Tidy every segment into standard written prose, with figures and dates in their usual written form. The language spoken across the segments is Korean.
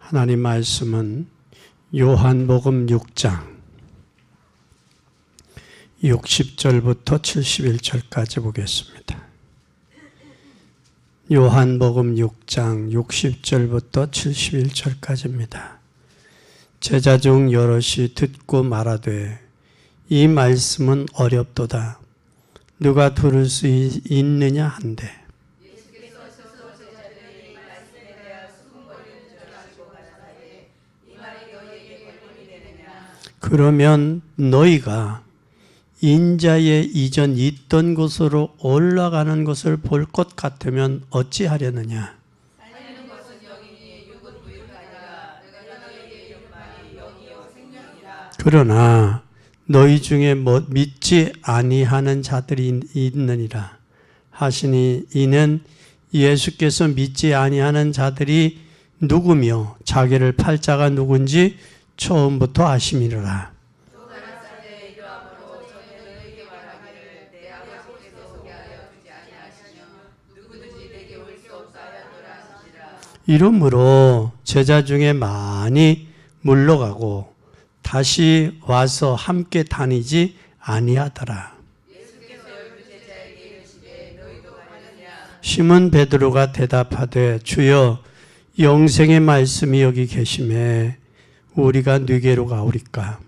하나님 말씀은 요한복음 6장 60절부터 71절까지 보겠습니다. 요한복음 6장 60절부터 71절까지입니다. 제자 중 여럿이 듣고 말하되 이 말씀은 어렵도다. 누가 들을 수 있느냐 한대. 그러면 너희가 인자의 이전 있던 곳으로 올라가는 것을 볼 것 같으면 어찌하려느냐. 그러나 너희 중에 믿지 아니하는 자들이 있느니라 하시니 이는 예수께서 믿지 아니하는 자들이 누구며 자기를 팔 자가 누군지 처음부터 아심이라. 이러므로 제자 중에 많이 물러가고 다시 와서 함께 다니지 아니하더라. 시몬 베드로가 대답하되 주여 영생의 말씀이 여기 계심에 우리가 네게로 가오리까.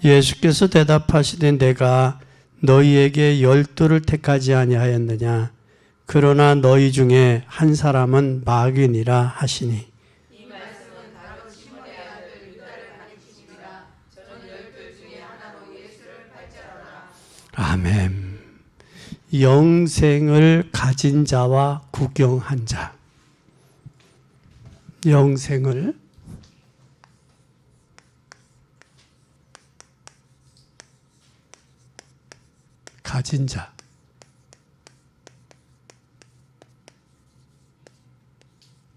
예수께서 대답하시되 내가 너희에게 12를 택하지 아니하였느냐. 그러나 너희 중에 한 사람은 마귀니라 하시니. 이 말씀은 바로 시몬의 아들 유다를 가리키심이라. 저는 12 중에 하나로 예수를 발자하라. 아멘. 영생을 가진 자와 구경한 자. 영생을 가진 자.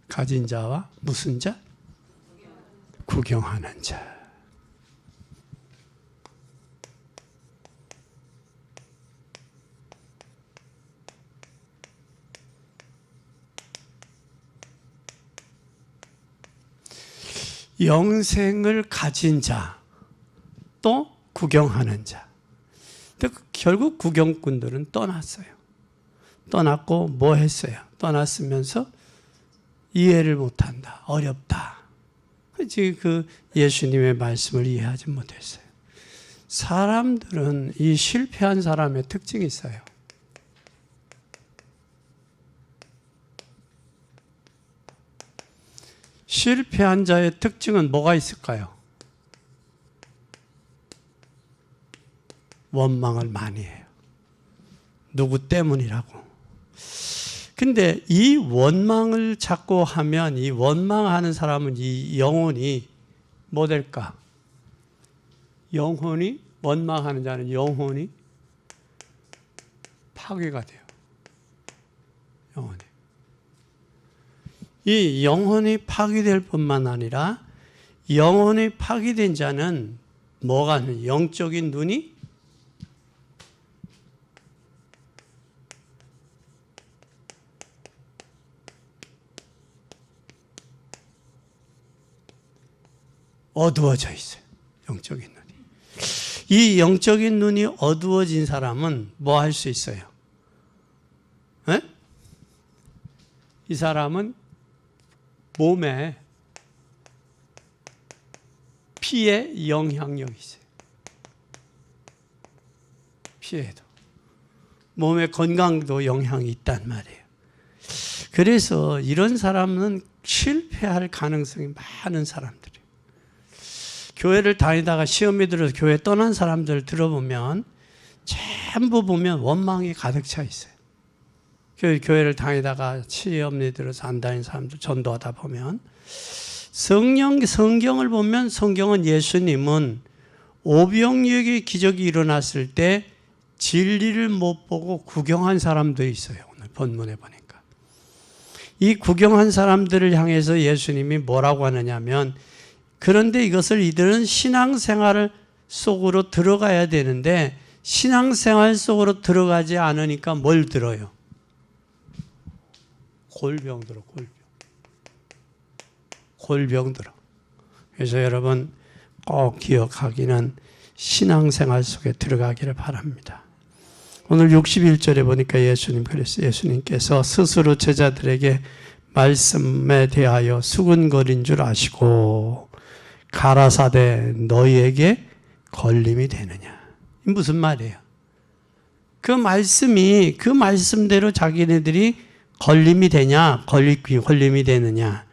가진 자와 무슨 자? 구경하는 자. 영생을 가진 자, 또 구경하는 자. 근데 결국 구경꾼들은 떠났어요. 떠났고 뭐 했어요? 떠났으면서 이해를 못한다. 어렵다. 그 예수님의 말씀을 이해하지 못했어요. 사람들은 이 실패한 사람의 특징이 있어요. 실패한 자의 특징은 뭐가 있을까요? 원망을 많이 해요. 누구 때문이라고. 근데 이 원망을 자꾸 하면 이 원망하는 사람은 이 영혼이 뭐 될까? 영혼이, 원망하는 자는 영혼이 파괴가 돼요. 영혼이. 이 영혼이 파괴될 뿐만 아니라 영혼이 파괴된 자는 뭐가 영적인 눈이 어두워져 있어요. 영적인 눈이. 이 영적인 눈이 어두워진 사람은 뭐 할 수 있어요? 에? 이 사람은 몸에 피의 영향력이 있어요. 피에도. 몸의 건강도 영향이 있단 말이에요. 그래서 이런 사람은 실패할 가능성이 많은 사람들이에요. 교회를 다니다가 시험이 들어서 교회 떠난 사람들 들어보면 전부 보면 원망이 가득 차 있어요. 교회를 다니다가 시험이 들어서 안 다니는 사람들 전도하다 보면 성경을 보면 성경은 예수님은 오병이어의 기적이 일어났을 때 진리를 못 보고 구경한 사람도 있어요. 오늘 본문에 보니까. 이 구경한 사람들을 향해서 예수님이 뭐라고 하느냐면 그런데 이것을 이들은 신앙생활 속으로 들어가야 되는데 신앙생활 속으로 들어가지 않으니까 뭘 들어요? 골병 들어, 골병 들어. 그래서 여러분 꼭 기억하기는 신앙생활 속에 들어가기를 바랍니다. 오늘 61절에 보니까 예수님 그랬어요. 예수님께서 스스로 제자들에게 말씀에 대하여 수군거린 줄 아시고 가라사대 너희에게 걸림이 되느냐. 무슨 말이에요? 그 말씀대로 자기네들이 걸림이 되냐, 걸림이 되느냐.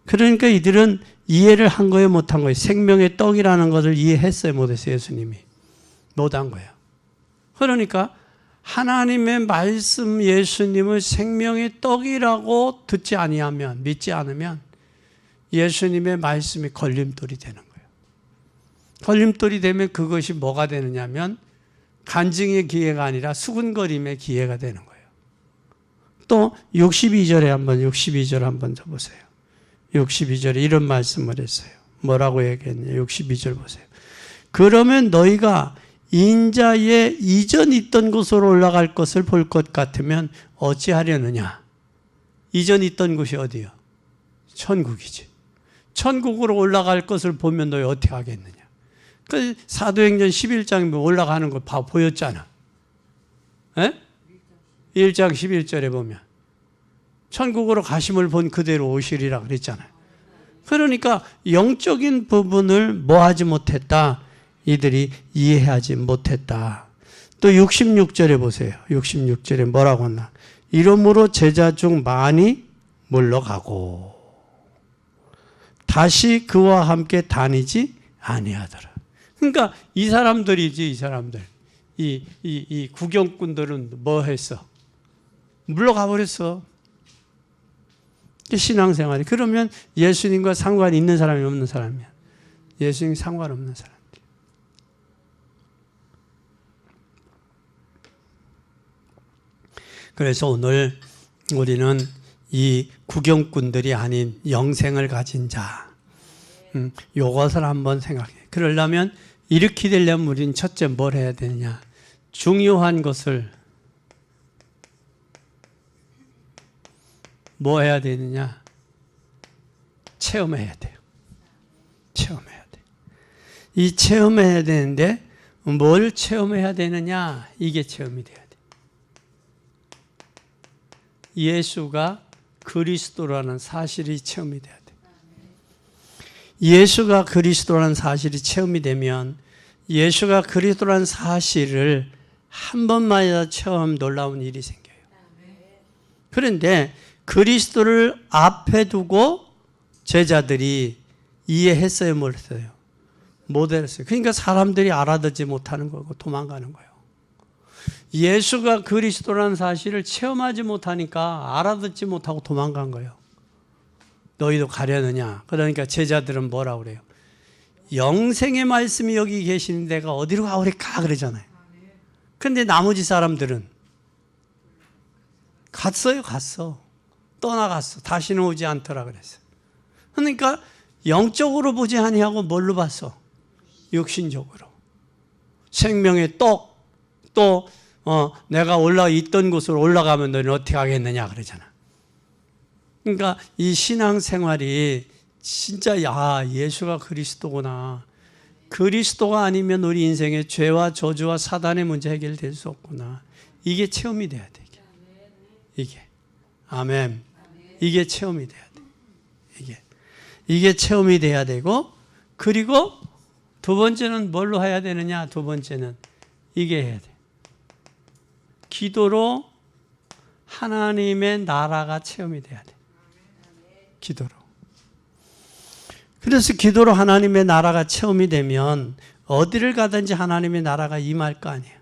그러니까 이들은 이해를 한 거예요, 못한 거예요? 생명의 떡이라는 것을 이해했어요, 못했어요? 예수님이 못한 거예요. 그러니까 하나님의 말씀, 예수님을 생명의 떡이라고 듣지 아니하면, 믿지 않으면 예수님의 말씀이 걸림돌이 되는 거예요. 걸림돌이 되면 그것이 뭐가 되느냐면 간증의 기회가 아니라 수군거림의 기회가 되는 거예요. 또 62절 한번 더 보세요. 62절에 이런 말씀을 했어요. 뭐라고 얘기했냐? 62절 보세요. 그러면 너희가 인자의 이전 있던 곳으로 올라갈 것을 볼 것 같으면 어찌하려느냐? 이전 있던 곳이 어디요? 천국이지. 천국으로 올라갈 것을 보면 너희 어떻게 하겠느냐? 그 사도행전 11장에 올라가는 거 보였잖아. 에? 1장 11절에 보면 천국으로 가심을 본 그대로 오시리라 그랬잖아요. 그러니까 영적인 부분을 뭐 하지 못했다? 이들이 이해하지 못했다. 또 66절에 보세요. 66절에 뭐라고 했나? 이러므로 제자 중 많이 물러가고 다시 그와 함께 다니지 아니하더라. 그러니까 이 사람들이지, 이 사람들. 이 구경꾼들은 뭐 했어? 물러가 버렸어. 신앙생활이. 그러면 예수님과 상관이 있는 사람이 없는 사람이야. 예수님 상관없는 사람들. 그래서 오늘 우리는 이 구경꾼들이 아닌 영생을 가진 자, 이것을 한번 생각해. 그러려면 이렇게 되려면 우리는 첫째 뭘 해야 되느냐? 중요한 것을 뭐 해야 되느냐? 체험해야 돼요. 체험해야 돼. 이 체험해야 되는데 뭘 체험해야 되느냐? 이게 체험이 돼야 돼. 예수가 그리스도라는 사실이 체험이 돼야 돼. 예수가 그리스도라는 사실이 체험이 되면 예수가 그리스도라는 사실을 한 번만이라도 체험하면 놀라운 일이 생겨요. 그런데 그리스도를 앞에 두고 제자들이 이해했어요, 못했어요? 못했어요. 그러니까 사람들이 알아듣지 못하는 거고 도망가는 거예요. 예수가 그리스도라는 사실을 체험하지 못하니까 알아듣지 못하고 도망간 거예요. 너희도 가려느냐? 그러니까 제자들은 뭐라고 그래요? 영생의 말씀이 여기 계시는 데가 어디로 가오리까? 그러잖아요. 근데 나머지 사람들은 갔어요, 갔어. 떠나갔어. 다시는 오지 않더라 그랬어요. 그러니까 영적으로 보지 아니하고 뭘로 봤어? 육신적으로. 생명의 떡, 또 내가 있던 곳으로 올라가면 너는 어떻게 하겠느냐 그러잖아. 그러니까 이 신앙생활이 진짜 예수가 그리스도구나. 그리스도가 아니면 우리 인생의 죄와 저주와 사단의 문제 해결될 수 없구나. 이게 체험이 돼야 돼. 이게. 아멘. 이게 체험이 돼야 돼. 이게 체험이 돼야 되고, 그리고 두 번째는 뭘로 해야 되느냐? 두 번째는 이게 해야 돼. 기도로 하나님의 나라가 체험이 돼야 돼. 기도로. 그래서 기도로 하나님의 나라가 체험이 되면 어디를 가든지 하나님의 나라가 임할 거 아니에요.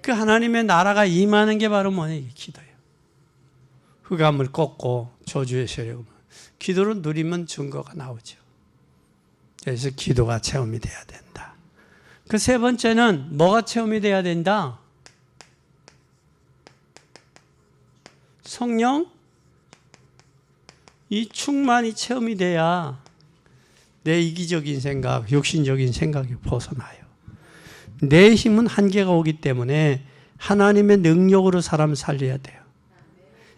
그 하나님의 나라가 임하는 게 바로 뭐냐? 이게 기도예요. 흑암을 꺾고 저주의 세력을 기도로 누리면 증거가 나오죠. 그래서 기도가 체험이 돼야 된다. 그 세 번째는 뭐가 체험이 돼야 된다? 성령 이 충만이 체험이 돼야 내 이기적인 생각, 육신적인 생각이 벗어나요. 내 힘은 한계가 오기 때문에 하나님의 능력으로 사람을 살려야 돼요.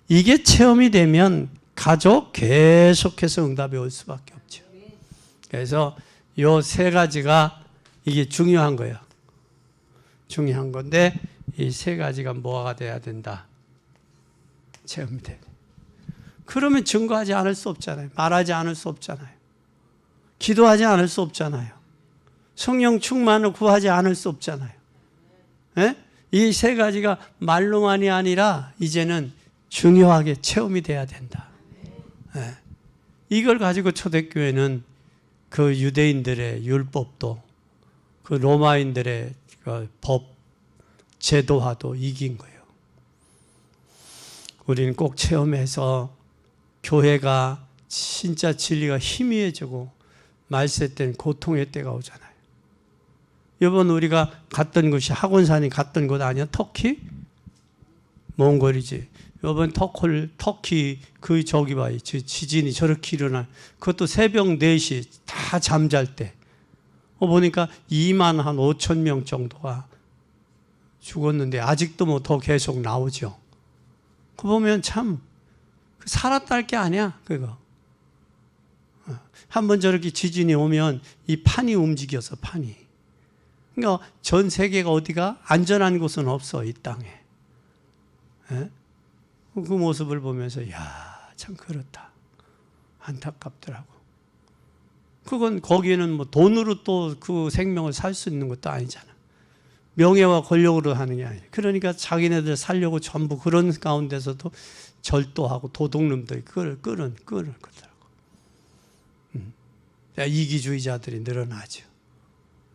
이게 체험이 되면 가족 계속해서 응답이 올 수밖에 없죠. 그래서 요 세 가지가 이게 중요한 거예요. 중요한 건데 이 세 가지가 뭐가 돼야 된다? 체험이 돼. 그러면 증거하지 않을 수 없잖아요. 말하지 않을 수 없잖아요. 기도하지 않을 수 없잖아요. 성령 충만을 구하지 않을 수 없잖아요. 이 세 가지가 말로만이 아니라 이제는 중요하게 체험이 돼야 된다. 이걸 가지고 초대교회는 그 유대인들의 율법도 그 로마인들의 그 법, 제도화도 이긴 거예요. 우리는 꼭 체험해서 교회가 진짜 진리가 희미해지고 말세된 고통의 때가 오잖아요. 이번 우리가 갔던 곳이 학원산이 갔던 곳 아니야? 터키? 먼 거리지. 이번 터키 그 저기 봐. 지진이 저렇게 일어나. 그것도 새벽 4시 다 잠잘 때. 보니까 2만 한 5천 명 정도가 죽었는데 아직도 뭐 더 계속 나오죠. 그거 보면 참 살았다 할 게 아니야. 그거. 한번 저렇게 지진이 오면 이 판이 움직여서 판이. 그러니까 전 세계가 어디가 안전한 곳은 없어 이 땅에. 그 모습을 보면서 야, 참 그렇다. 안타깝더라고. 그건 거기에는 뭐 돈으로 또 그 생명을 살 수 있는 것도 아니잖아. 명예와 권력으로 하는 게 아니야. 그러니까 자기네들 살려고 전부 그런 가운데서도 절도하고 도둑놈들이 그걸 그러더라고. 이기주의자들이 늘어나죠.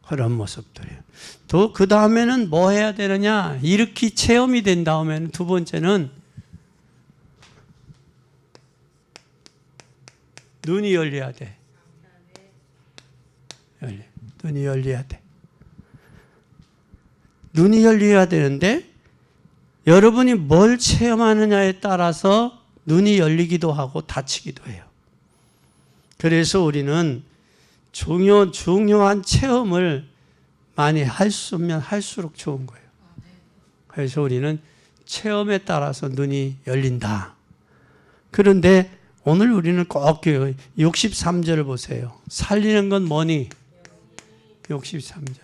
그런 모습들이에요. 또 그 다음에는 뭐 해야 되느냐? 이렇게 체험이 된 다음에는 두 번째는 눈이 열려야 돼. 눈이 열려야 돼. 눈이 열려야 되는데 여러분이 뭘 체험하느냐에 따라서 눈이 열리기도 하고 닫히기도 해요. 그래서 우리는 중요한 체험을 많이 할수면 할수록 좋은 거예요. 그래서 우리는 체험에 따라서 눈이 열린다. 그런데 오늘 우리는 꼭 63절을 보세요. 살리는 건 뭐니? 63절.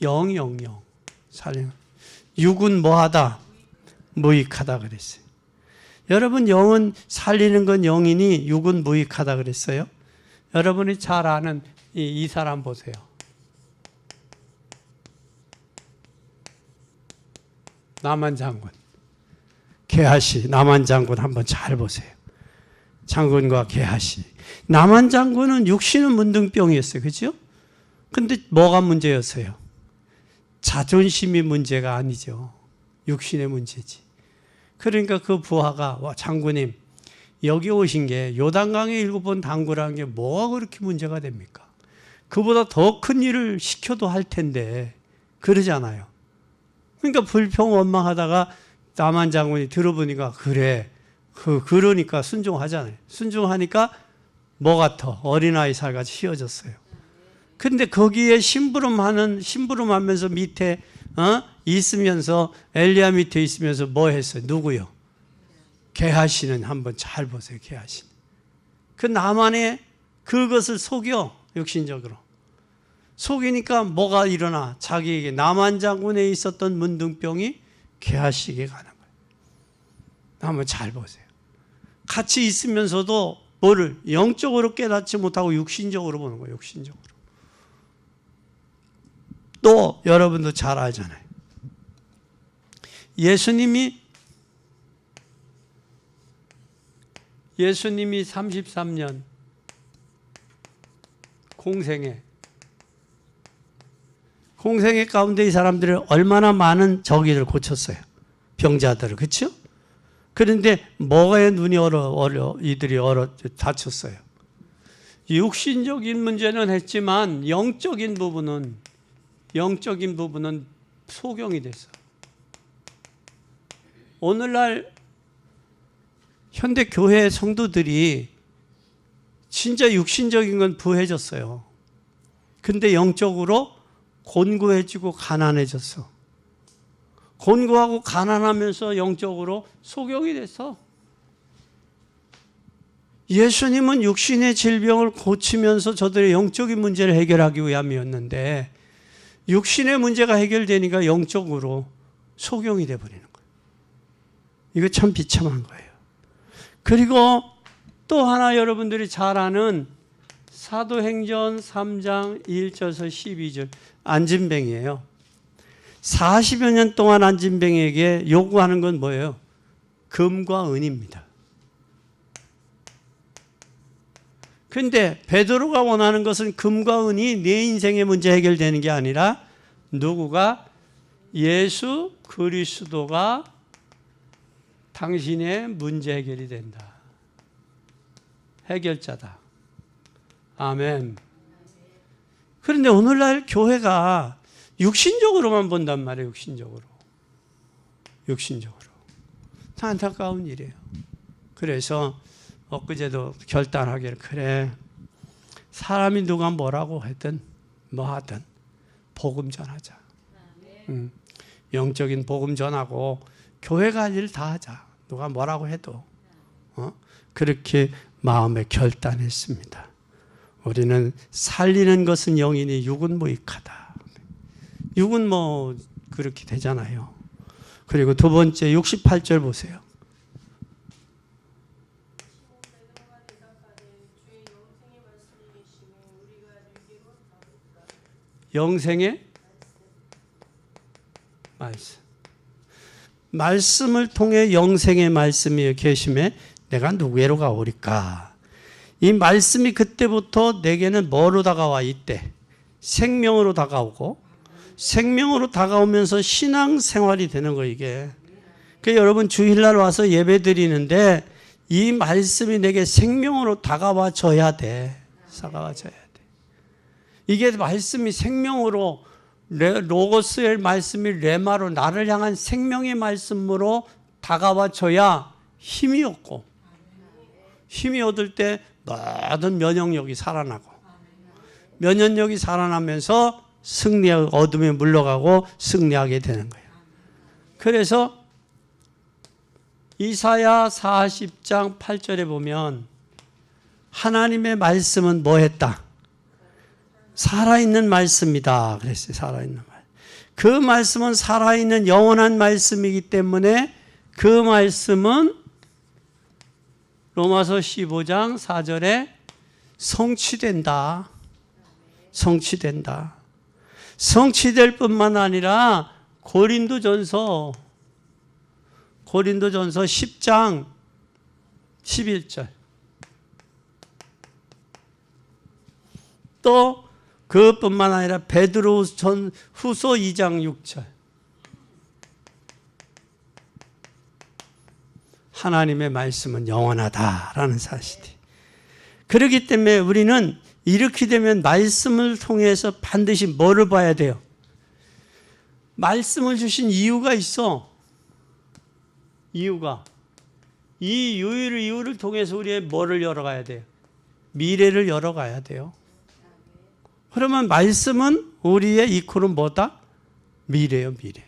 0. 살리는. 육은 뭐하다? 무익하다 그랬어요. 여러분 영은 살리는 건 영이니 육은 무익하다 그랬어요. 여러분이 잘 아는 이 사람 보세요. 남한 장군. 게하시 남한 장군 한번 잘 보세요. 장군과 게하시. 남한 장군은 육신은 문둥병이었어요. 그죠? 근데 뭐가 문제였어요? 자존심이 문제가 아니죠. 육신의 문제지. 그러니까 그 부하가 와 장군님 여기 오신 게 요단강에 7번 담그라는 게 뭐가 그렇게 문제가 됩니까? 그보다 더 큰 일을 시켜도 할 텐데 그러잖아요. 그러니까 불평 원망하다가 남한 장군이 들어보니까 그래 그러니까 순종하잖아요. 순종하니까 뭐 같아? 어린아이 살같이 휘어졌어요. 근데 거기에 심부름하면서 밑에 있으면서 엘리야 밑에 있으면서 뭐 했어요? 누구요? 게하시는 한번 잘 보세요. 게하시. 그 나만의 그것을 속여 육신적으로. 속이니까 뭐가 일어나? 자기에게 남한 장군에 있었던 문둥병이 게하시에게 가는 거예요. 한번 잘 보세요. 같이 있으면서도 뭐를 영적으로 깨닫지 못하고 육신적으로 보는 거예요. 육신적으로. 또 여러분도 잘 알잖아요. 예수님이 33년 공생애 가운데 이 사람들이 얼마나 많은 저기를 고쳤어요. 병자들을. 그렇죠? 그런데 뭐가 눈이 이들이 다쳤어요. 육신적인 문제는 했지만 영적인 부분은 소경이 됐어. 오늘날 현대 교회 성도들이 진짜 육신적인 건 부해졌어요. 근데 영적으로 곤고해지고 가난해졌어. 곤고하고 가난하면서 영적으로 소경이 됐어. 예수님은 육신의 질병을 고치면서 저들의 영적인 문제를 해결하기 위함이었는데 육신의 문제가 해결되니까 영적으로 소경이 되어버리는 거예요. 이거 참 비참한 거예요. 그리고 또 하나 여러분들이 잘 아는 사도행전 3장 1절에서 12절 안진뱅이에요. 40여 년 동안 안진뱅이에게 요구하는 건 뭐예요? 금과 은입니다. 그런데 베드로가 원하는 것은 금과 은이 내 인생의 문제 해결되는 게 아니라 누구가? 예수 그리스도가 당신의 문제 해결이 된다. 해결자다. 아멘. 그런데 오늘날 교회가 육신적으로만 본단 말이에요. 육신적으로. 안타까운 일이에요. 그래서 엊그제도 결단하기를 그래. 사람이 누가 뭐라고 하든 뭐 하든 복음 전하자. 영적인 복음 전하고 교회가 할 일 다 하자. 누가 뭐라고 해도. 그렇게 마음에 결단했습니다. 우리는 살리는 것은 영이니 육은 무익하다. 육은 뭐 그렇게 되잖아요. 그리고 두 번째 68절 보세요. 영생의 말씀. 말씀을 통해 영생의 말씀이 계심에 내가 누구에로 가오리까? 이 말씀이 그때부터 내게는 뭐로 다가와 있대? 생명으로 다가오고 생명으로 다가오면서 신앙생활이 되는 거 이게. 그러니까 여러분 주일날 와서 예배 드리는데 이 말씀이 내게 생명으로 다가와줘야 돼. 이게 말씀이 생명으로 로고스의 말씀이 레마로 나를 향한 생명의 말씀으로 다가와줘야 힘이 얻고 힘이 얻을 때 모든 면역력이 살아나고 면역력이 살아나면서 어둠에 물러가고 승리하게 되는 거예요. 그래서 이사야 40장 8절에 보면 하나님의 말씀은 뭐 했다? 살아있는 말씀이다. 그랬어요. 살아있는 말. 그 말씀은 살아있는 영원한 말씀이기 때문에 그 말씀은 로마서 15장 4절에 성취된다. 성취될 뿐만 아니라 고린도전서 10장 11절 또 그것뿐만 아니라 베드로후서 2장 6절 하나님의 말씀은 영원하다라는 사실이. 그렇기 때문에 우리는 이렇게 되면 말씀을 통해서 반드시 뭐를 봐야 돼요? 말씀을 주신 이유가 있어. 이유가. 이 이유를 통해서 우리의 뭐를 열어가야 돼요? 미래를 열어가야 돼요. 그러면 말씀은 우리의 이코는 뭐다? 미래요, 미래.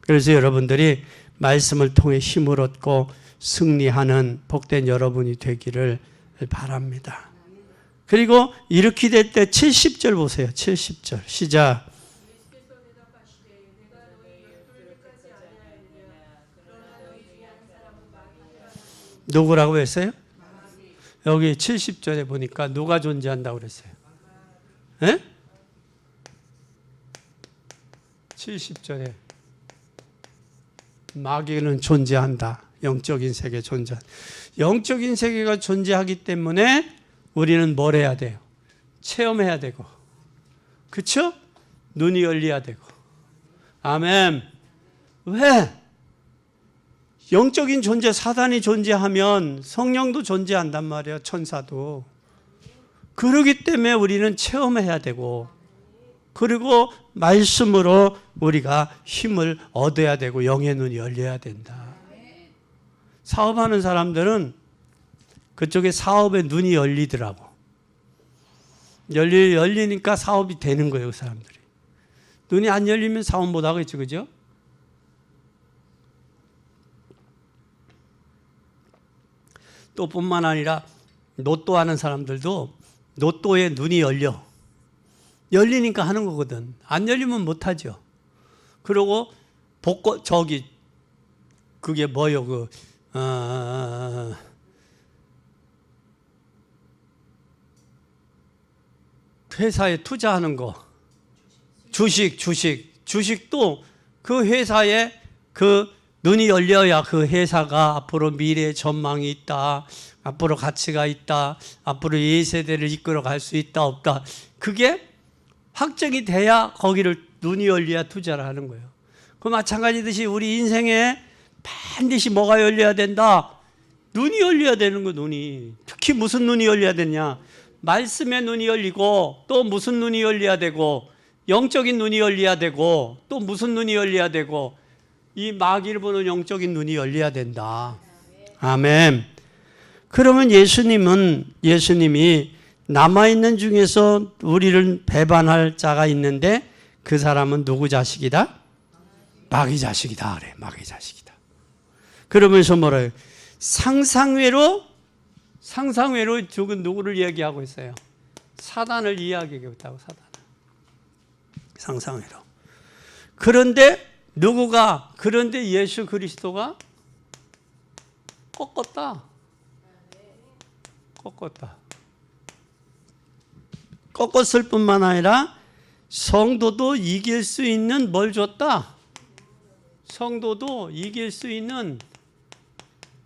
그래서 여러분들이 말씀을 통해 힘을 얻고 승리하는 복된 여러분이 되기를 바랍니다. 그리고 이렇게 될 때 70절 보세요. 70절 시작. 누구라고 했어요? 여기 70절에 보니까 누가 존재한다고 그랬어요? 예? 70절에 마귀는 존재한다. 영적인 세계 존재한다. 영적인 세계가 존재하기 때문에 우리는 뭘 해야 돼요? 체험해야 되고. 그렇죠? 눈이 열려야 되고. 아멘. 왜? 영적인 존재, 사단이 존재하면 성령도 존재한단 말이에요. 천사도. 그러기 때문에 우리는 체험해야 되고 그리고 말씀으로 우리가 힘을 얻어야 되고 영의 눈이 열려야 된다. 사업하는 사람들은 그쪽에 사업의 눈이 열리더라고. 열리니까 사업이 되는 거예요. 그 사람들이. 눈이 안 열리면 사업 못 하겠죠. 그죠? 또 뿐만 아니라 로또 하는 사람들도 로또에 눈이 열리니까 하는 거거든. 안 열리면 못 하죠. 그리고 복권 그게 뭐요? 회사에 투자하는 거. 주식도 그 회사에 그 눈이 열려야 그 회사가 앞으로 미래의 전망이 있다. 앞으로 가치가 있다. 앞으로 2세대를 이끌어 갈 수 있다, 없다. 그게 확정이 돼야 거기를 눈이 열려야 투자를 하는 거예요. 그 마찬가지듯이 우리 인생에 반드시 뭐가 열려야 된다? 눈이 열려야 되는 거, 눈이. 특히 무슨 눈이 열려야 되냐? 말씀의 눈이 열리고 또 무슨 눈이 열려야 되고 영적인 눈이 열려야 되고 또 무슨 눈이 열려야 되고 이 마귀를 보는 영적인 눈이 열려야 된다. 아멘. 그러면 예수님이 남아있는 중에서 우리를 배반할 자가 있는데 그 사람은 누구 자식이다? 마귀 자식이다. 그래, 마귀 자식이다. 그러면서 뭐래요? 상상외로 누구를 얘기하고 있어요? 사단을 이야기하고 있다고, 사단을. 상상외로. 그런데 예수 그리스도가 꺾었다. 꺾었을 뿐만 아니라 성도도 이길 수 있는 뭘 줬다? 성도도 이길 수 있는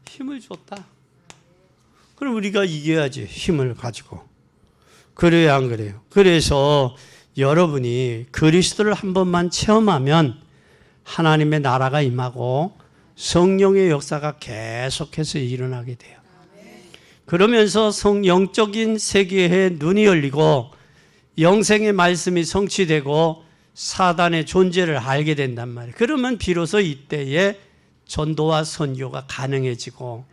힘을 줬다. 그럼 우리가 이겨야지, 힘을 가지고. 그래야 안 그래요? 그래서 여러분이 그리스도를 한 번만 체험하면 하나님의 나라가 임하고 성령의 역사가 계속해서 일어나게 돼요. 그러면서 영적인 세계에 눈이 열리고 영생의 말씀이 성취되고 사단의 존재를 알게 된단 말이에요. 그러면 비로소 이때에 전도와 선교가 가능해지고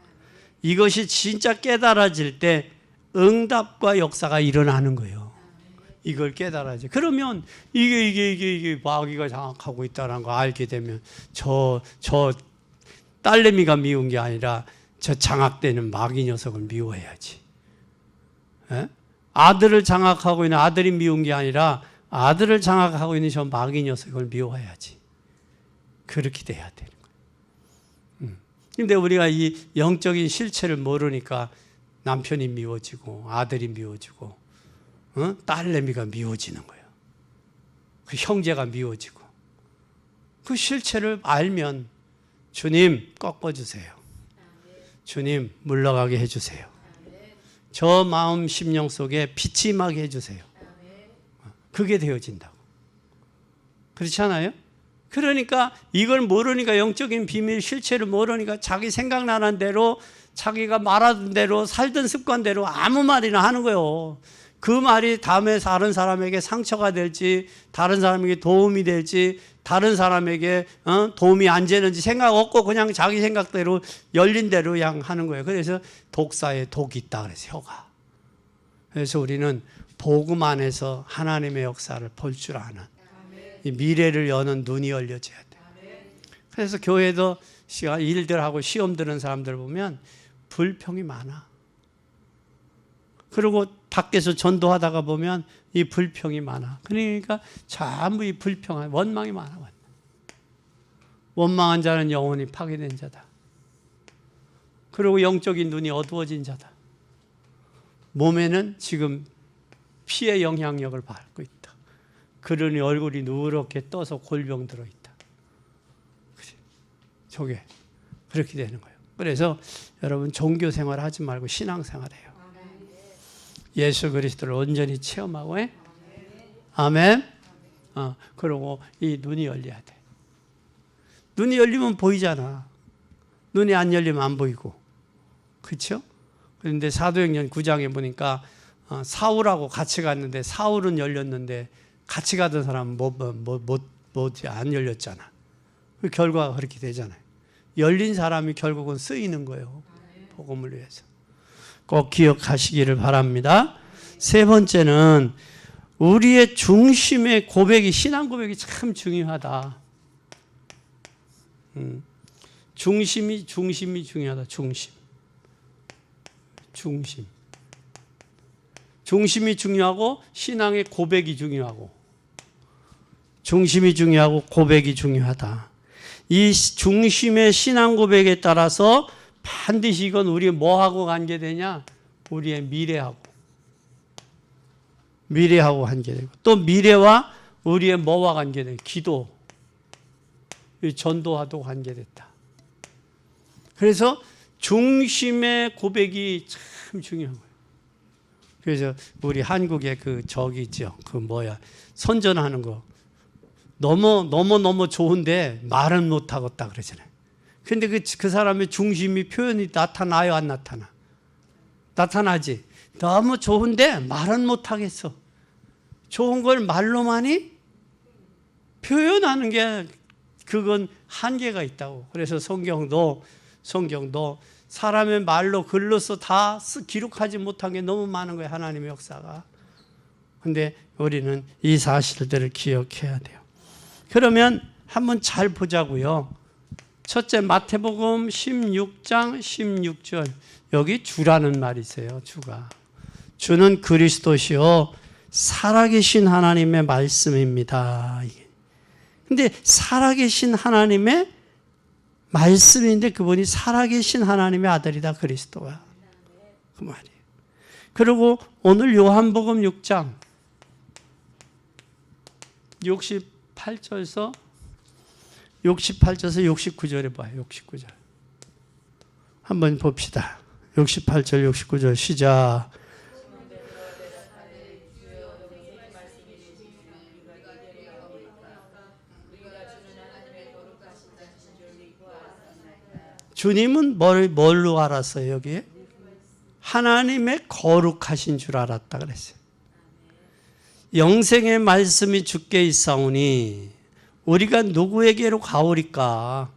이것이 진짜 깨달아질 때 응답과 역사가 일어나는 거예요. 이걸 깨달아야지. 그러면 이게 마귀가 장악하고 있다는 거 알게 되면 저 딸내미가 미운 게 아니라 저 장악되는 마귀 녀석을 미워해야지. 에? 아들을 장악하고 있는 아들이 미운 게 아니라 아들을 장악하고 있는 저 마귀 녀석을 미워해야지. 그렇게 돼야 되는 거예요. 근데 우리가 이 영적인 실체를 모르니까 남편이 미워지고 아들이 미워지고 딸내미가 미워지는 거예요. 그 형제가 미워지고. 그 실체를 알면 주님 꺾어주세요. 주님 물러가게 해주세요. 저 마음 심령 속에 빛이 임하게 해주세요. 그게 되어진다고. 그렇지 않아요? 그러니까 이걸 모르니까 영적인 비밀 실체를 모르니까 자기 생각나는 대로 자기가 말하던 대로 살던 습관대로 아무 말이나 하는 거예요. 그 말이 다음에 다른 사람에게 상처가 될지 다른 사람에게 도움이 될지 다른 사람에게 도움이 안 되는지 생각 없고 그냥 자기 생각대로 열린 대로 그냥 하는 거예요. 그래서 독사에 독이 있다 그래서 혀가. 그래서 우리는 복음 안에서 하나님의 역사를 볼 줄 아는 이 미래를 여는 눈이 열려져야 돼요. 그래서 교회도 일들하고 시험 드는 사람들 보면 불평이 많아. 그리고 밖에서 전도하다가 보면 이 불평이 많아. 그러니까 전부 이 불평한 원망이 많아. 원망한 자는 영혼이 파괴된 자다. 그리고 영적인 눈이 어두워진 자다. 몸에는 지금 피의 영향력을 받고 있다. 그러니 얼굴이 누렇게 떠서 골병 들어있다. 저게 그렇게 되는 거예요. 그래서 여러분 종교 생활 하지 말고 신앙 생활해요. 예수 그리스도를 온전히 체험하고 해. 아멘. 그리고 이 눈이 열려야 돼. 눈이 열리면 보이잖아. 눈이 안 열리면 안 보이고. 그렇죠? 그런데 사도행전 9장에 보니까 사울하고 같이 갔는데 사울은 열렸는데 같이 가던 사람은 안 열렸잖아. 그 결과가 그렇게 되잖아요. 열린 사람이 결국은 쓰이는 거예요. 복음을 위해서. 꼭 기억하시기를 바랍니다. 세 번째는 우리의 중심의 고백이 신앙 고백이 참 중요하다. 중심이 중요하다. 중심. 중심. 중심이 중요하고 신앙의 고백이 중요하고 중심이 중요하고 고백이 중요하다. 이 중심의 신앙 고백에 따라서 반드시 이건 우리 뭐하고 관계되냐? 우리의 미래하고 관계되고 또 미래와 우리의 뭐와 관계되고 기도, 전도와도 관계됐다. 그래서 중심의 고백이 참 중요한 거예요. 그래서 우리 한국에 저기 있죠. 선전하는 거. 너무 좋은데 말은 못하겠다 그러잖아요. 근데 그 사람의 중심이 표현이 나타나요, 안 나타나? 나타나지. 너무 좋은데 말은 못하겠어. 좋은 걸 말로만이 표현하는 게 그건 한계가 있다고. 그래서 성경도 사람의 말로 글로써 다 기록하지 못한 게 너무 많은 거예요. 하나님의 역사가. 근데 우리는 이 사실들을 기억해야 돼요. 그러면 한번 잘 보자고요. 첫째 마태복음 16장 16절 여기 주라는 말이 있어요. 주는 그리스도시요 살아계신 하나님의 말씀입니다. 근데 살아계신 하나님의 말씀인데 그분이 살아계신 하나님의 아들이다. 그리스도가. 그 말이에요. 그리고 오늘 요한복음 6장 68절에서 69절에 봐요. 69절. 한번 봅시다. 68절 69절 시작. 주님은 뭘로 알았어요? 여기에? 하나님의 거룩하신 줄 알았다 그랬어요. 영생의 말씀이 주께 있사오니 우리가 누구에게로 가오리까?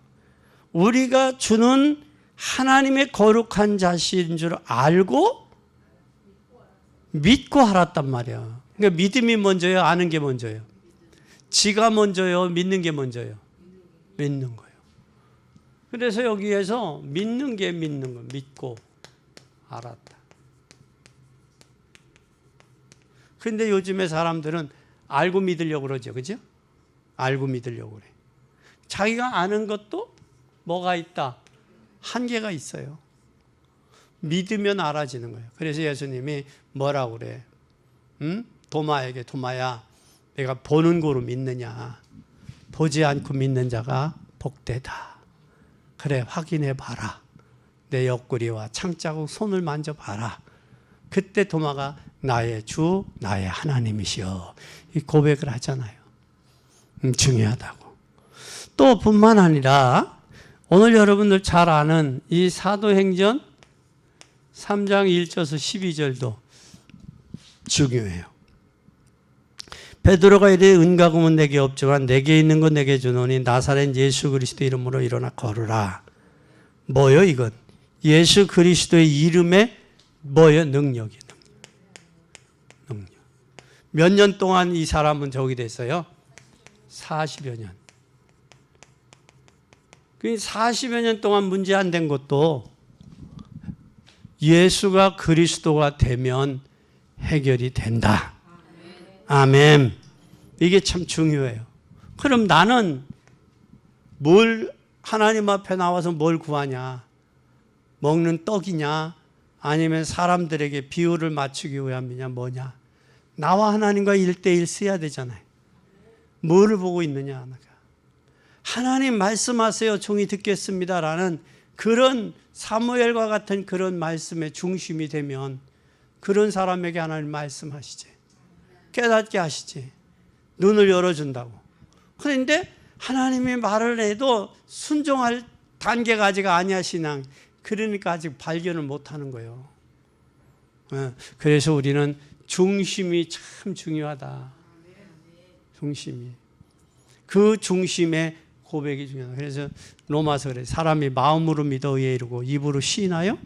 우리가 주는 하나님의 거룩한 자신 줄 알고 믿고 알았단 말이야. 그러니까 믿음이 먼저요? 아는 게 먼저요? 지가 먼저요? 믿는 게 먼저요? 믿는 거예요. 그래서 여기에서 믿는 게 믿는 거, 믿고 알았다. 근데 요즘에 사람들은 알고 믿으려고 그러죠. 그죠? 알고 믿으려고 그래. 자기가 아는 것도 뭐가 있다? 한계가 있어요. 믿으면 알아지는 거예요. 그래서 예수님이 뭐라고 그래? 도마에게 도마야 내가 보는 거로 믿느냐? 보지 않고 믿는 자가 복되다. 그래 확인해 봐라. 내 옆구리와 창자국 손을 만져봐라. 그때 도마가 나의 주 나의 하나님이시여 이 고백을 하잖아요. 중요하다고. 또 뿐만 아니라 오늘 여러분들 잘 아는 이 사도행전 3장 1절에서 12절도 중요해요. 베드로가 이르되 은과 금은 내게 없지만 내게 있는 건 내게 주노니 나사렛 예수 그리스도 이름으로 일어나 걸으라. 뭐요 이건? 예수 그리스도의 이름에 뭐요? 능력이. 능력. 몇 년 동안 이 사람은 저기 됐어요? 40여 년. 그 40여 년 동안 문제 안 된 것도 예수가 그리스도가 되면 해결이 된다. 아멘. 이게 참 중요해요. 그럼 나는 뭘 하나님 앞에 나와서 뭘 구하냐? 먹는 떡이냐? 아니면 사람들에게 비율을 맞추기 위함이냐? 뭐냐? 나와 하나님과 1대1 써야 되잖아요. 뭐를 보고 있느냐? 하나님 말씀하세요. 종이 듣겠습니다라는 그런 사무엘과 같은 그런 말씀의 중심이 되면 그런 사람에게 하나님 말씀하시지. 깨닫게 하시지. 눈을 열어준다고. 그런데 하나님이 말을 해도 순종할 단계가 아직 아니야 신앙. 그러니까 아직 발견을 못하는 거예요. 그래서 우리는 중심이 참 중요하다. 중심이. 그 중심의 고백이 중요하다. 그래서 로마서 그래. 사람이 마음으로 믿어 의에 이르고 입으로 시인하여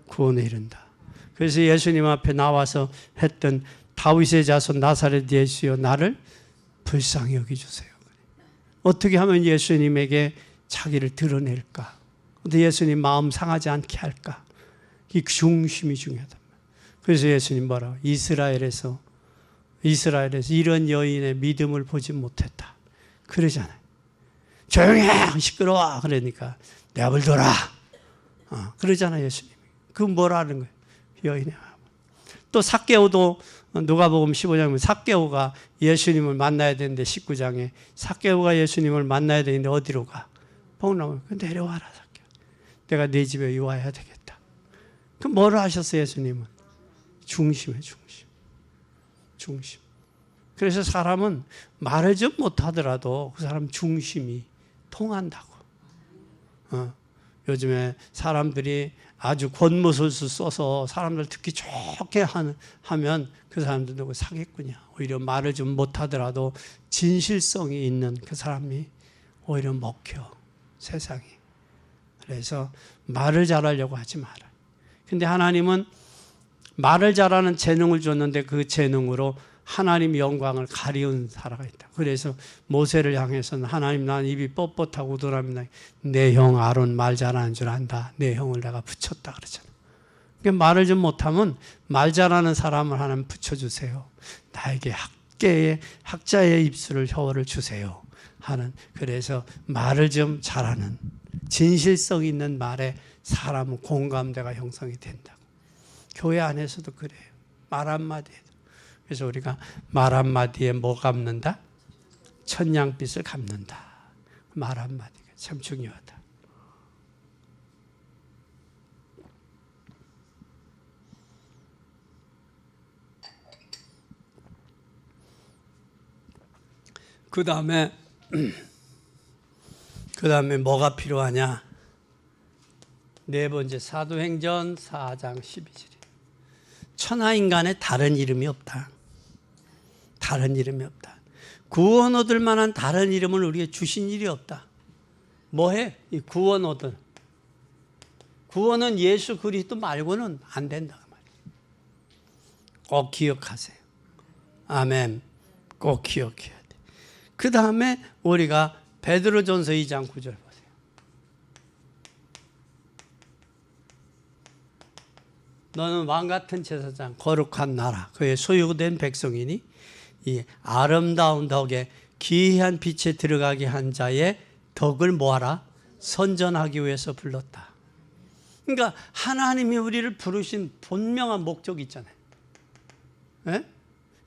구원에 이른다. 그래서 예수님 앞에 나와서 했던 다윗의 자손 나사렛 예수여 나를 불쌍히 여기주세요. 어떻게 하면 예수님에게 자기를 드러낼까? 어떻게 예수님 마음 상하지 않게 할까? 이 중심이 중요하단 말이에요. 그래서 예수님 뭐라고? 이스라엘에서 이런 여인의 믿음을 보지 못했다. 그러잖아요. 조용히 해! 시끄러워! 그러니까 내버려둬라. 그러잖아요, 예수님. 그 뭐라는 거예요? 여인의 마음. 또 삭개오도 누가복음 15장에 삭개오가 예수님을 만나야 되는데 19장에 삭개오가 예수님을 만나야 되는데 어디로 가? 복나무. 내려와라, 삭개오. 내가 네 집에 와야 되겠다. 그럼 뭐를 하셨어요, 예수님은? 중심에 중심. 그래서 사람은 말을 좀 못하더라도 그 사람 중심이 통한다고. 요즘에 사람들이 아주 권모술수 써서 사람들 듣기 좋게 하면 그 사람들 누구 사기꾼이야. 오히려 말을 좀 못하더라도 진실성이 있는 그 사람이 오히려 먹혀, 세상이. 그래서 말을 잘하려고 하지 마라. 근데 하나님은 말을 잘하는 재능을 줬는데 그 재능으로 하나님 영광을 가리운 사라가 있다. 그래서 모세를 향해서는 하나님, 난 입이 뻣뻣하고 우둔합니다. 내 형 아론 말 잘하는 줄 안다. 내 형을 내가 붙였다 그러잖아. 그러니까 말을 좀 못하면 말 잘하는 사람을 하나님 붙여주세요. 나에게 학자의 입술을 혀를 주세요. 하는. 그래서 말을 좀 잘하는 진실성 있는 말에 사람은 공감대가 형성이 된다고. 교회 안에서도 그래요. 말 한마디에도. 그래서 우리가 말 한마디에 뭐 갚는다? 천냥빚을 갚는다. 말 한마디가 참 중요하다. 그 다음에 뭐가 필요하냐? 네 번째, 사도행전 4장 12절. 천하인간에 다른 이름이 없다. 다른 이름이 없다. 구원 얻을 만한 다른 이름을 우리에게 주신 일이 없다. 뭐해? 이 구원 얻을. 구원은 예수 그리스도 말고는 안 된다. 꼭 기억하세요. 아멘. 꼭 기억해야 돼. 그 다음에 우리가 베드로전서 2장 9절 보세요. 너는 왕같은 제사장, 거룩한 나라, 그의 소유된 백성이니 이 아름다운 덕에 기이한 빛에 들어가게 한 자의 덕을 뭐하라? 선전하기 위해서 불렀다. 그러니까 하나님이 우리를 부르신 분명한 목적이 있잖아요. 예?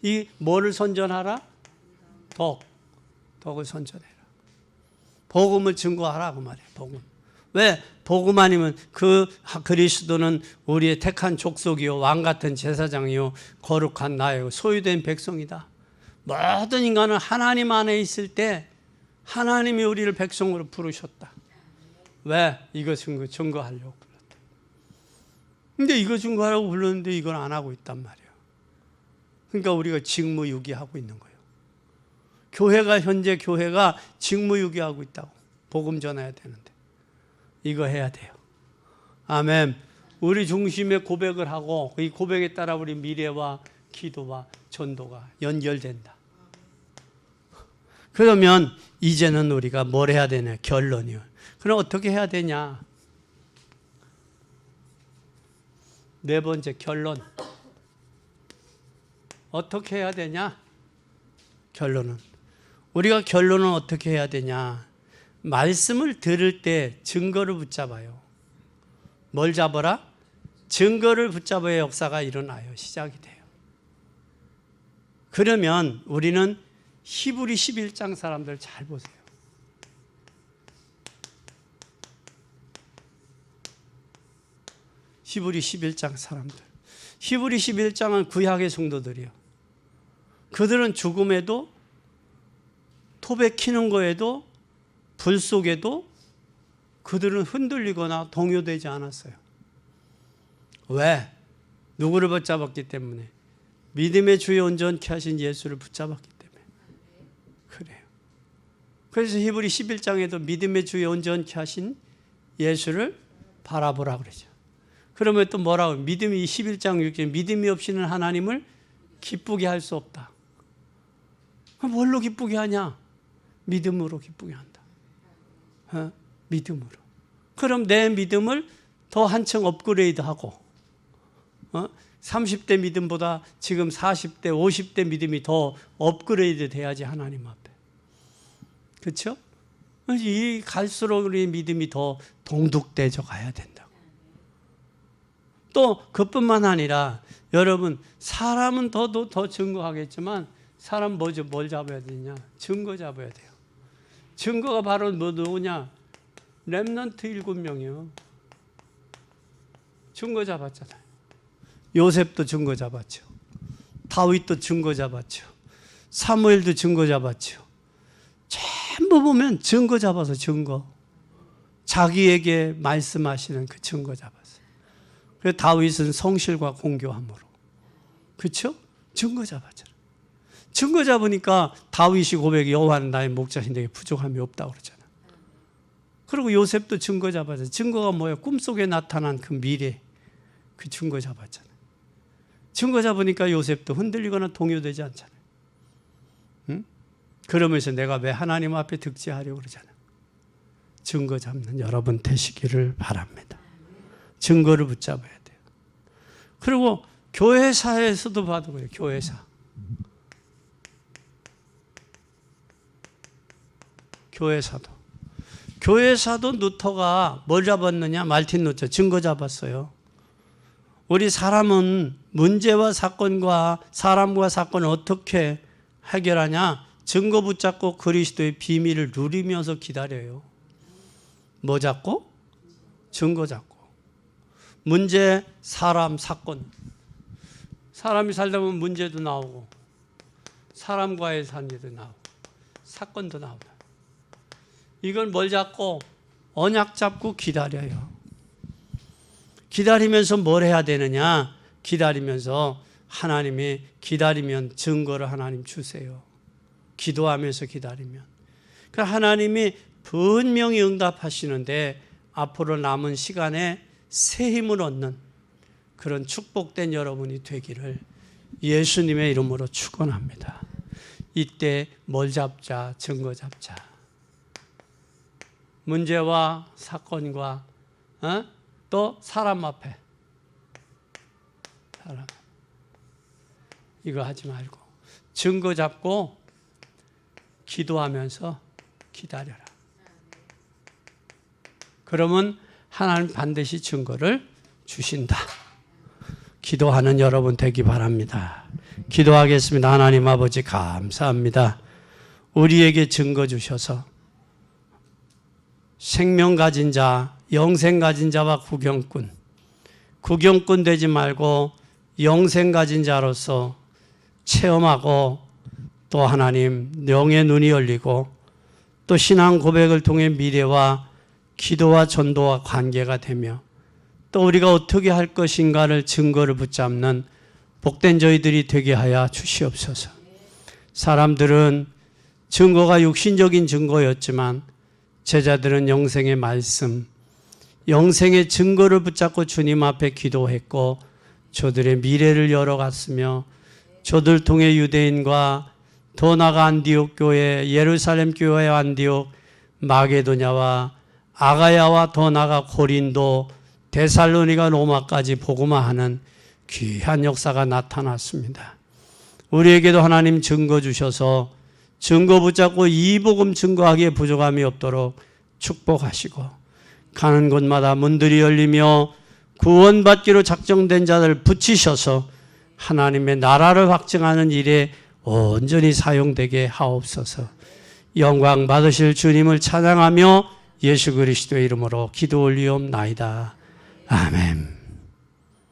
이 뭐를 선전하라? 덕을 선전해라. 복음을 증거하라 그 말이에요. 복음. 왜? 복음 아니면 그 그리스도는 우리의 택한 족속이요 왕같은 제사장이요 거룩한 나요 소유된 백성이다. 모든 인간은 하나님 안에 있을 때 하나님이 우리를 백성으로 부르셨다. 왜? 이거 증거하려고 불렀다. 근데 이거 증거하려고 불렀는데 이걸 안 하고 있단 말이에요. 그러니까 우리가 직무유기하고 있는 거예요. 현재 교회가 직무유기하고 있다고. 복음 전해야 되는데 이거 해야 돼요. 아멘. 우리 중심에 고백을 하고 이 고백에 따라 우리 미래와 기도와 전도가 연결된다. 그러면 이제는 우리가 뭘 해야 되냐? 결론이요. 그럼 어떻게 해야 되냐? 네 번째 결론. 어떻게 해야 되냐? 우리가 결론은 어떻게 해야 되냐? 말씀을 들을 때 증거를 붙잡아요. 뭘 잡아라? 증거를 붙잡아야 역사가 일어나요. 시작이 돼요. 그러면 우리는 히브리 11장 사람들 잘 보세요. 히브리 11장 사람들. 히브리 11장은 구약의 성도들이요. 그들은 죽음에도 톱에 키는 거에도 불 속에도 그들은 흔들리거나 동요되지 않았어요. 왜? 누구를 붙잡았기 때문에? 믿음의 주에 온전케 하신 예수를 붙잡았기 때문에. 그래요. 그래서 히브리 11장에도 믿음의 주에 온전케 하신 예수를 바라보라 그러죠. 그러면 또 뭐라고? 믿음이 11장 6절 믿음이 없이는 하나님을 기쁘게 할 수 없다. 그럼 뭘로 기쁘게 하냐? 믿음으로 기쁘게 한다. 믿음으로. 그럼 내 믿음을 더 한층 업그레이드하고 30대 믿음보다 지금 40대, 50대 믿음이 더 업그레이드 돼야지 하나님 앞에. 그렇죠? 이 갈수록 우리 믿음이 더 동독돼져 가야 된다고. 또 그뿐만 아니라 여러분 사람은 더 증거하겠지만 사람 뭐죠? 뭘 잡아야 되냐? 증거 잡아야 돼요. 증거가 바로 뭐 누구냐? 렘넌트 7명이요. 증거 잡았잖아요. 요셉도 증거 잡았죠. 다윗도 증거 잡았죠. 사무엘도 증거 잡았죠. 전부 보면 증거 잡아서 증거. 자기에게 말씀하시는 그 증거 잡았어요. 그래서 다윗은 성실과 공교함으로. 그렇죠? 증거 잡았잖아요. 증거 잡으니까 다윗이 고백이 여호와는 나의 목자신 내게 부족함이 없다고 그러잖아요. 그리고 요셉도 증거 잡았어요. 증거가 뭐예요? 꿈속에 나타난 그 미래. 그 증거 잡았잖아요. 증거 잡으니까 요셉도 흔들리거나 동요되지 않잖아요. 응? 그러면서 내가 왜 하나님 앞에 득지하려고 그러잖아요. 증거 잡는 여러분 되시기를 바랍니다. 증거를 붙잡아야 돼요. 그리고 교회사에서도 봐도 그래요. 교회사도 루터가 뭘 잡았느냐? 말틴 루터 증거 잡았어요. 우리 사람은 문제와 사건과 사람과 사건을 어떻게 해결하냐? 증거 붙잡고 그리스도의 비밀을 누리면서 기다려요. 뭐 잡고? 증거 잡고. 문제, 사람, 사건. 사람이 살다 보면 문제도 나오고 사람과의 관계도 나오고 사건도 나오고. 이걸 뭘 잡고? 언약 잡고 기다려요. 기다리면서 뭘 해야 되느냐? 기다리면서 하나님이 기다리면 증거를 하나님 주세요. 기도하면서 기다리면. 그러니까 하나님이 분명히 응답하시는데 앞으로 남은 시간에 새 힘을 얻는 그런 축복된 여러분이 되기를 예수님의 이름으로 축원합니다. 이때 뭘 잡자? 증거 잡자. 문제와 사건과 또 사람 앞에 이거 하지 말고 증거 잡고 기도하면서 기다려라. 그러면 하나님 반드시 증거를 주신다. 기도하는 여러분 되기 바랍니다. 기도하겠습니다. 하나님 아버지 감사합니다. 우리에게 증거 주셔서 생명 가진 자, 영생 가진 자와 구경꾼 되지 말고 영생 가진 자로서 체험하고 또 하나님 영의 눈이 열리고 또 신앙 고백을 통해 미래와 기도와 전도와 관계가 되며 또 우리가 어떻게 할 것인가를 증거를 붙잡는 복된 저희들이 되게 하여 주시옵소서. 사람들은 증거가 육신적인 증거였지만 제자들은 영생의 말씀, 영생의 증거를 붙잡고 주님 앞에 기도했고 저들의 미래를 열어갔으며 저들 통해 유대인과 더 나아가 안디옥 교회, 예루살렘 교회 안디옥, 마게도냐와 아가야와 더 나아가 고린도, 데살로니가, 로마까지 복음화하는 귀한 역사가 나타났습니다. 우리에게도 하나님 증거 주셔서 증거 붙잡고 이 복음 증거하기에 부족함이 없도록 축복하시고 가는 곳마다 문들이 열리며 구원받기로 작정된 자들 붙이셔서 하나님의 나라를 확증하는 일에 온전히 사용되게 하옵소서. 영광 받으실 주님을 찬양하며 예수 그리스도의 이름으로 기도 올리옵나이다. 아멘.